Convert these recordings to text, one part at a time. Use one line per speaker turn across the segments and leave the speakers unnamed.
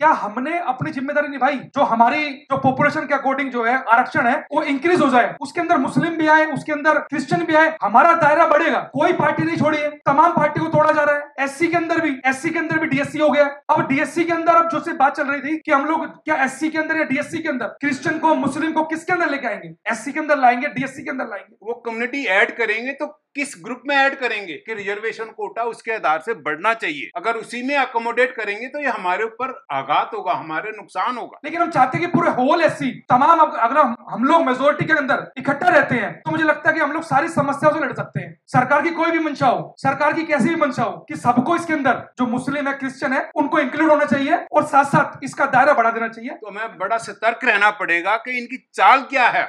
क्या हमने अपनी जिम्मेदारी निभाई? जो हमारी जो पॉपुलेशन के अकॉर्डिंग जो है आरक्षण है वो इंक्रीज हो जाए, उसके अंदर मुस्लिम भी आए, उसके अंदर क्रिश्चियन भी आए, हमारा दायरा बढ़ेगा। कोई पार्टी नहीं छोड़ी है, तमाम पार्टी को तोड़ा जा रहा है। एससी के अंदर भी डीएससी हो गया। अब डीएससी के अंदर अब जो से बात चल रही थी कि हम लोग क्या एससी के अंदर या डीएससी के अंदर क्रिश्चियन को मुस्लिम को किसके अंदर लेके आएंगे? एससी के अंदर लाएंगे, डीएससी के अंदर लाएंगे।
वो कम्युनिटी ऐड करेंगे तो किस ग्रुप में ऐड करेंगे कि रिजर्वेशन कोटा उसके आधार से बढ़ना चाहिए। अगर उसी में अकोमोडेट करेंगे तो ये हमारे ऊपर आघात होगा, हमारे नुकसान होगा।
लेकिन हम चाहते हैं कि पूरे होल एससी तमाम, अगर हम लोग मेजोरिटी के अंदर इकट्ठा रहते हैं तो मुझे लगता है कि हम लोग सारी समस्याओं से लड़ सकते हैं। सरकार की कोई भी मंशा हो, सरकार की कैसी भी मंशा हो, कि सबको इसके अंदर जो मुस्लिम है, क्रिश्चियन है, उनको इंक्लूड होना चाहिए और साथ साथ इसका दायरा बढ़ा देना चाहिए।
तो हमें बड़ा सतर्क रहना पड़ेगा कि इनकी चाल क्या है।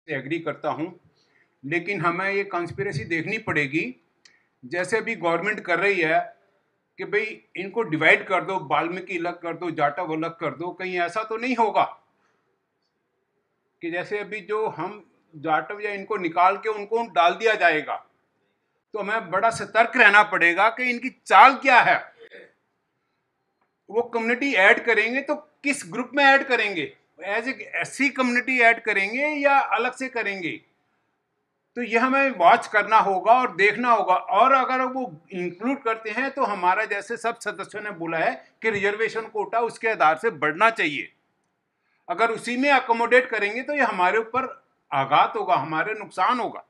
एग्री करता हूं, लेकिन हमें ये कॉन्स्पिरेसी देखनी पड़ेगी। जैसे अभी गवर्नमेंट कर रही है कि भाई इनको डिवाइड कर दो, वाल्मीकि अलग कर दो, जाटव अलग कर दो, कहीं ऐसा तो नहीं होगा कि जैसे अभी जो हम जाटव या इनको निकाल के उनको डाल दिया जाएगा। तो हमें बड़ा सतर्क रहना पड़ेगा कि इनकी चाल क्या है। वो कम्युनिटी ऐड करेंगे तो किस ग्रुप में ऐड करेंगे? As a SC community add करेंगे या अलग से करेंगे? तो यह हमें वॉच करना होगा और देखना होगा। और अगर वो इंक्लूड करते हैं तो हमारा, जैसे सब सदस्यों ने बोला है कि रिजर्वेशन कोटा उसके आधार से बढ़ना चाहिए। अगर उसी में अकोमोडेट करेंगे तो ये हमारे ऊपर आघात होगा, हमारे नुकसान होगा।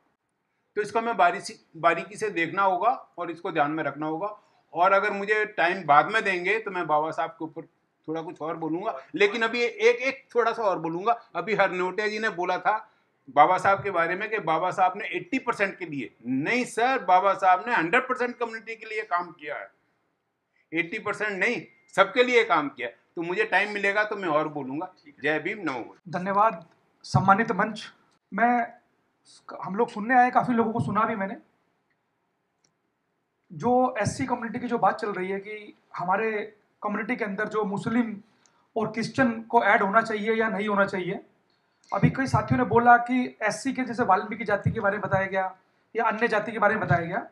तो इसको हमें बारीकी से देखना होगा और इसको ध्यान में रखना होगा। और अगर मुझे टाइम बाद में देंगे तो मैं बाबा साहब के ऊपर थोड़ा कुछ और बोलूंगा, लेकिन अभी एक थोड़ा सा और बोलूंगा। अभी हरनोटिया जी ने बोला था बाबा साहब के बारे में कि बाबा साहब ने 80% के लिए, नहीं सर, बाबा साहब ने 100% कम्युनिटी के लिए काम किया है। 80% नहीं, सबके लिए काम किया। तो मुझे टाइम मिलेगा तो मैं और बोलूंगा। जय भीम, नमो बुद्धाय।
धन्यवाद सम्मानित मंच। हम लोग सुनने आए, काफी लोगों को सुना भी मैंने। जो एससी कम्युनिटी की जो बात चल रही है कि हमारे कम्युनिटी के अंदर जो मुस्लिम और क्रिश्चियन को ऐड होना चाहिए या नहीं होना चाहिए। अभी कई साथियों ने बोला कि एससी के जैसे वाल्मीकि जाति के बारे में बताया गया या अन्य जाति के बारे में बताया गया।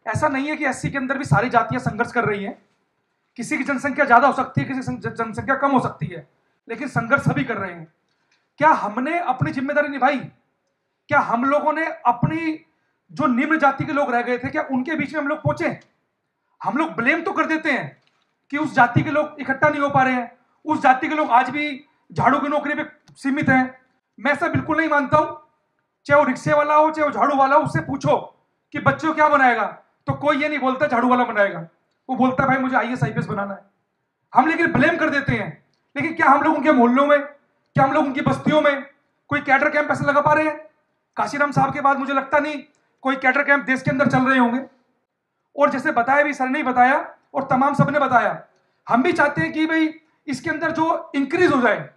ऐसा नहीं है कि एससी के अंदर भी सारी जातियां संघर्ष कर रही हैं। किसी की जनसंख्या ज़्यादा हो सकती है, किसी की जनसंख्या कम हो सकती है, लेकिन संघर्ष सभी कर रहे हैं। क्या हमने अपनी जिम्मेदारी निभाई? क्या हम लोगों ने अपनी जो निम्न जाति के लोग रह गए थे, क्या उनके बीच में हम लोग पहुंचे? हम लोग ब्लेम तो कर देते हैं कि उस जाति के लोग इकट्ठा नहीं हो पा रहे हैं, उस जाति के लोग आज भी झाड़ू की नौकरी पे सीमित हैं। मैं ऐसा बिल्कुल नहीं मानता हूं। चाहे वो रिक्शे वाला हो, चाहे वो झाड़ू वाला हो, उससे पूछो कि बच्चों क्या बनाएगा, तो कोई ये नहीं बोलता झाड़ू वाला बनाएगा। वो बोलता है भाई मुझे आईएएस आईपीएस बनाना है। हम लेकिन ब्लेम कर देते हैं। लेकिन क्या हम लोग उनके मोहल्लों में, क्या हम लोग उनकी बस्तियों में कोई कैडर कैंप ऐसे लगा पा रहे हैं? काशीराम साहब के बाद मुझे लगता नहीं कोई कैडर कैंप देश के अंदर चल रहे होंगे। और जैसे बताया भी सर ने बताया और तमाम सब ने बताया, हम भी चाहते हैं कि भाई इसके अंदर जो इंक्रीज हो जाए,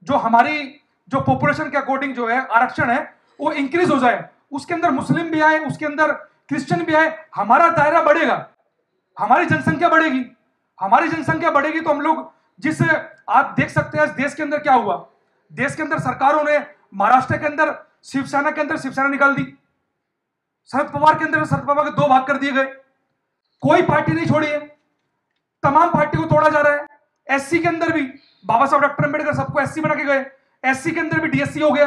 जो हमारी जो पॉपुलेशन के अकॉर्डिंग जो है आरक्षण है वो इंक्रीज हो जाए, उसके अंदर मुस्लिम भी आए, उसके अंदर क्रिश्चियन भी आए, हमारा दायरा बढ़ेगा, हमारी जनसंख्या बढ़ेगी। हमारी जनसंख्या बढ़ेगी तो हम लोग, जिस आप देख सकते हैं देश के अंदर क्या हुआ। देश के अंदर सरकारों ने महाराष्ट्र के अंदर शिवसेना के अंदर शिवसेना निकाल दी, शरद पवार के अंदर शरद पवार के 2 भाग कर दिए गए। कोई पार्टी नहीं छोड़ी है, तमाम पार्टी को तोड़ा जा रहा है। एससी के अंदर भी बाबा साहब डॉक्टर अंबेडकर सबको एससी बना के गए, एससी के अंदर भी डीएससी हो गया।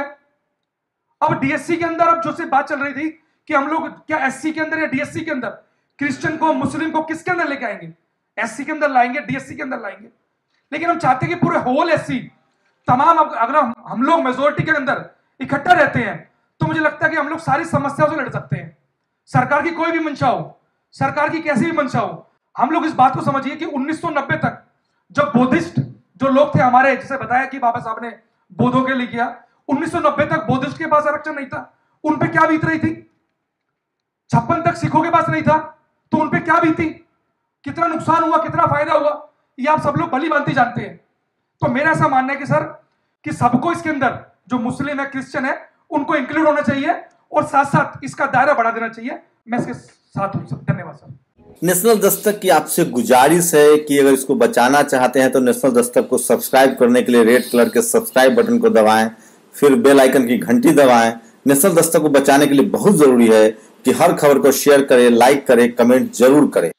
अब डीएससी के अंदर अब जो से बात चल रही थी कि हम लोग क्या एससी के अंदर या डीएससी के अंदर क्रिश्चियन को मुस्लिम को किसके अंदर लेके आएंगे? एससी के अंदर लाएंगे, डीएससी के अंदर लाएंगे। लेकिन हम चाहते हैं कि पूरे होल एससी तमाम, अगर हम लोग मेजोरिटी के अंदर इकट्ठा रहते हैं तो मुझे लगता है कि हम लोग सारी समस्याओं से लड़ सकते हैं। सरकार की कोई भी मंशा हो, सरकार की कैसी भी मंशा हो, हम लोग इस बात को समझिए कि 1990 तक जब बौद्धिस्ट जो लोग थे हमारे, जैसे बताया कि बाबा साहब ने बौद्धों के लिए किया, 1990 तक बौद्धिस्ट के पास आरक्षण नहीं था। उन पे क्या बीत रही थी? 56 तक सिखों के पास नहीं था तो उन पे क्या बीती? कितना नुकसान हुआ, कितना फायदा हुआ, ये आप सब लोग भली भांति जानते हैं। तो मेरा ऐसा मानना है कि सर, कि सबको इसके अंदर जो मुस्लिम है, क्रिश्चियन है, उनको इंक्लूड होना चाहिए और साथ साथ इसका दायरा बढ़ा देना चाहिए। मैं इसके साथ हूं सर। धन्यवाद सर।
नेशनल दस्तक की आपसे गुजारिश है कि अगर इसको बचाना चाहते हैं तो नेशनल दस्तक को सब्सक्राइब करने के लिए रेड कलर के सब्सक्राइब बटन को दबाएं, फिर बेल आइकन की घंटी दबाएं। नेशनल दस्तक को बचाने के लिए बहुत जरूरी है कि हर खबर को शेयर करें, लाइक करें, कमेंट जरूर करें।